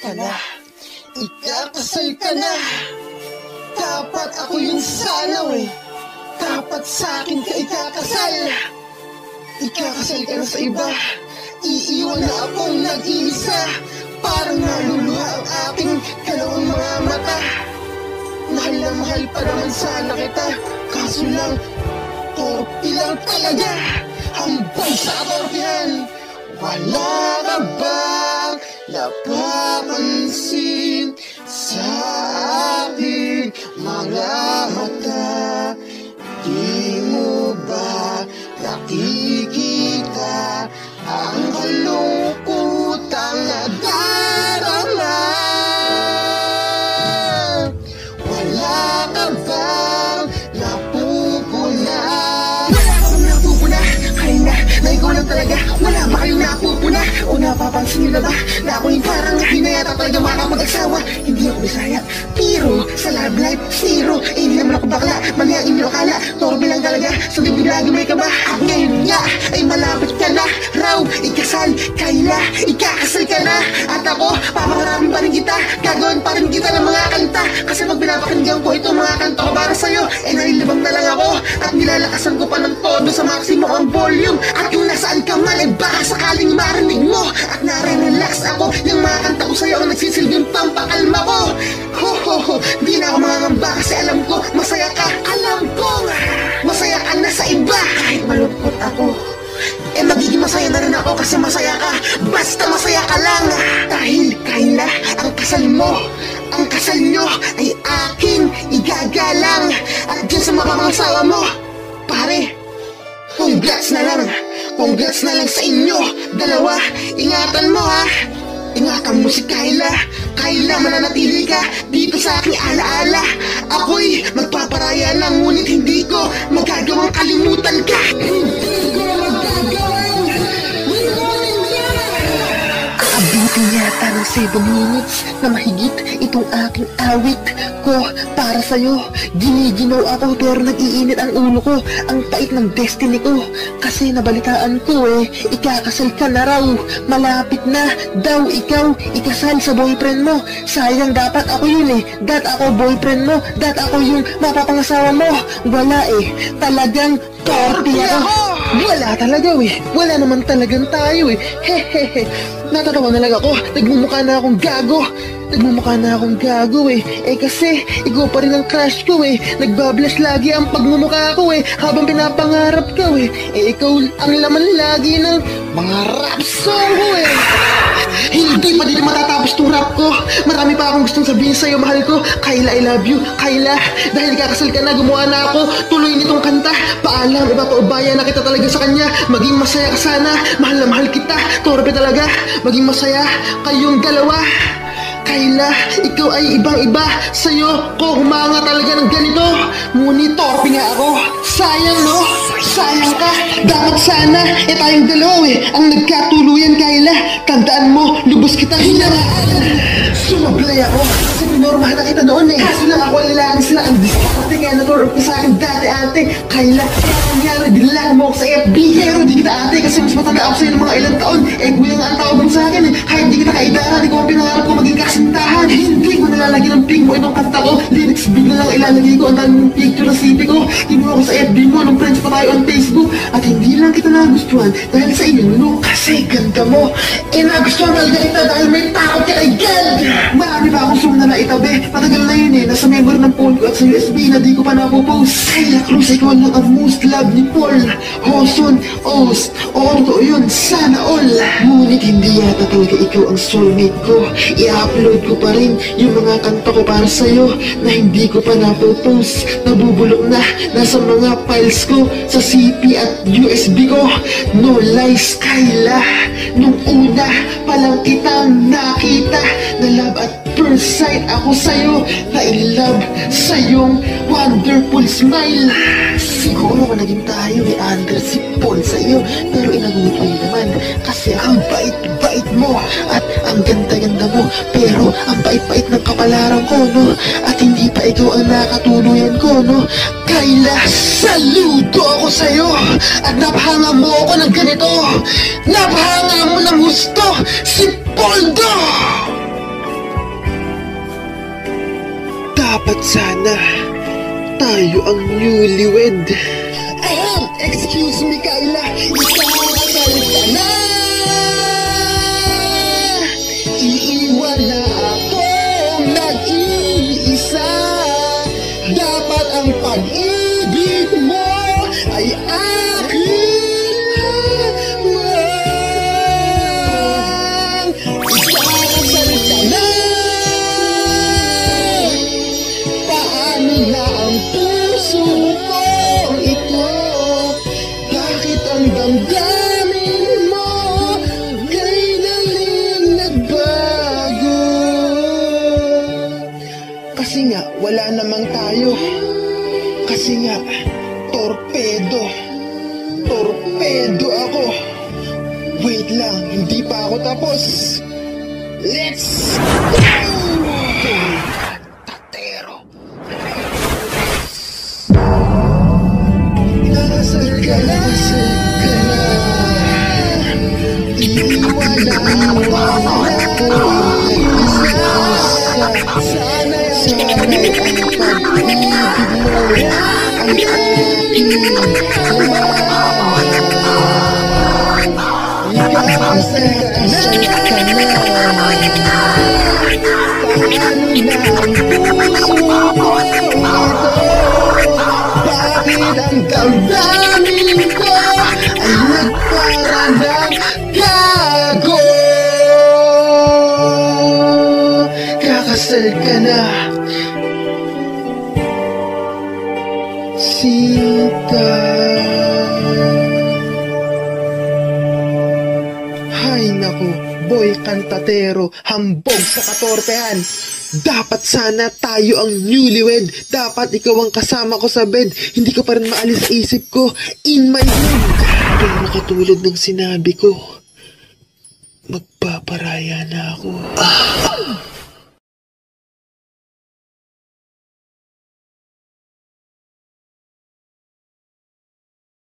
ka na. Ikakasal ka na. Dapat ako yung sanaw eh. Dapat sa akin ka ikakasal. Ikakasal ka na sa iba. Iiwan na akong nag-iisa. Parang naluluha ang aking dalawang mga mata. Mahal na mahal pa naman sana kita. Kaso lang, torpe lang talaga. Hambal sa torpehan. Wala ka bang napapansin sa aking mga mata? Di mo ba nakikita ang kalungkutang nadarama? Wala ka bang napupuna? Wala ka bang napupuna? Kaya na ikaw lang talaga. Wala ba kayong napupuna? O napapansin nyo na ba na ako yung parang hindi na yata talaga makapag-asawa? Hindi ako Bisaya, pero sa love life, zero. Eh hindi naman ako bakla, mali ang inyong akala. Torbe lang talaga, sa bibig lagi may kaba. At ngayon nga, ay malapit ka na raw. Ikasal, kaila, ikakasal ka na. At ako, papangarapin pa rin kita. Gagawin pa rin kita ng mga kanta. Kasi pag pinapakinggan ko itong mga kanta ko para sa'yo, eh nalilibang na lang ako. At nilalakasan ko pa ng todo sa maximum ang volume. At kung nasaan ka man, eh baka sakaling marinig mo. At nare-relax ako, yung mga kanta ko sa'yo ang nagsisilbing pampakalma ko. Ho ho ho, di na ako mangangamba kasi alam ko, masaya ka. Alam ko, masaya ka na sa iba. Kahit malungkot ako, eh magiging masaya na rin ako kasi masaya ka. Basta masaya ka lang. Dahil kaila ang kasal mo, ang kasal nyo ay aking igagalang. At dyan sa mga asawa mo, pare, congrats na lang. Congrats na lang sa inyo dalawa. Ingatan mo ha. Ingatan mo si Kyla. Kyla, mananatili ka dito sa aking alaala. Ako'y magpaparaya lang, ngunit hindi ko magagawang kalimutan ka. Hindi ko magagawang limutin ka. Abutin yata ng 7 minutes na mahigit itong aking awit ko para sa'yo. Giniginaw ako pero nag-iinit ang ulo ko. Ang pait ng destiny ko. Kasi nabalitaan ko ikakasal ka na raw. Malapit na daw ikaw ikasal sa boyfriend mo. Sayang, dapat ako yun Dat ako boyfriend mo. Dat ako yung mapapangasawa mo. Wala talagang torpe ako. Wala talaga Wala naman talagang tayo Hehehe. Natatawa na lang ako. Nagmumukha na akong gago. Kasi ikaw pa rin ang crush ko Nagbablash lagi ang pagmumukha ko habang pinapangarap ka ikaw ang laman lagi ng mga rap song ko Hindi pa din matatapos itong rap ko. Marami pa akong gustong sabihin sa'yo, mahal ko. Kyla, I love you. Kyla, dahil kakasal ka na, gumawa na ako tuloy nitong kanta. Paalam, ipapaubaya na kita talaga sa kanya. Maging masaya ka sana. Mahal na mahal kita. Torpe talaga. Maging masaya kayong dalawa. Kyla, ikaw ay ibang-iba. Sa'yo ko humanga talaga ng ganito. Ngunit torpe nga ako. Sayang no? Sayang ka. Dapat sana tayong dalawa ang nagkatuluyan, Kyla. Tandaan mo, lubos kitang hinaraan. Sumablay ako. Kasi pinormahan na kita noon Kaso lang ako nilalang sila ang diskarte. Kaya naturo ka sa akin dati ate. Kyla, kaya nangyari, dinala mo ako sa FB. Pero di kita ate kasi mas matanda ako sa'yo ng mga ilang taon. Kuya nga ang tawag mo sa akin Kahit di kita kaidahan, di ko ang pinangarap ko maging kasintahan. Hindi ko nalalagyan ng pink mo itong kanta ko. Lyrics bigla lang ilalagay ko. Ang daming picture na sipi ko. Kinuha ko sa FB mo nung friends pa tayo on Facebook. At hindi lang kita nagustuhan dahil sa iyo no. Kasi ganda mo. Nagustuhan talaga kita dahil may takot ka kay God. Marami pa akong song na naitabi. Matagal na yun nasa memory ng phone ko at sa USB na di ko pa napopost. Kyla Cruz, ikaw lang ang most love ni Paul Hoson Ost. Oo, totoo yun. Sana all. Ngunit hindi yata talaga ikaw ang soulmate ko. I-upload ko pa rin yung mga kanta ko para sa'yo na hindi ko pa napopost. Nabubulok na nasa mga files ko sa CP at USB ko. No lies, Kyla. Nung una palang kitang nakita, na love at first sight ako sa'yo. Na in love sa iyong wonderful smile. Siguro kung naging tayo under si Paul sa'yo, pero inagutoy naman kasi ang bait-bait mo at ang ganda-ganda mo. Pero ang bait-bait ng kapalaran ko no, at hindi pa ikaw ang nakatuluyan ko no. Kyla, saludo ako sa'yo at napahanga mo ako ng ganito. Napahanga mo ng gusto si Poldo. dapat sana tayo ang newlywed. Excuse me, Kayla. Ikakasal ka na. Iiwan na akong nag-iisa. Dapat ang pag-ibig mo ay akin lamang. Ikakasal ka na. Paano na ang puso ko ito? Bakit ang damdamin mo kailanling nagbago? Kasi nga, wala namang tayo. Kasi nga, torpedo. Torpedo ako. Wait lang, hindi pa ako tapos. Let's go! Tatero. Kasal ka na. Iiwan na sana'y ang pag-ibig mo ay aking lamang. Ikakasal ka na. Paano na ang puso ko ito? Bakit ang damdamin ko ay nagparanang gago? Kakasal ka na, Sinta. Hay naku, boy kantatero, hambog sa katorpehan. Dapat sana tayo ang newlywed. Dapat ikaw ang kasama ko sa bed. Hindi ko pa rin maalis sa isip ko. In my head. Pero katulad ng sinabi ko, magpaparaya na ako.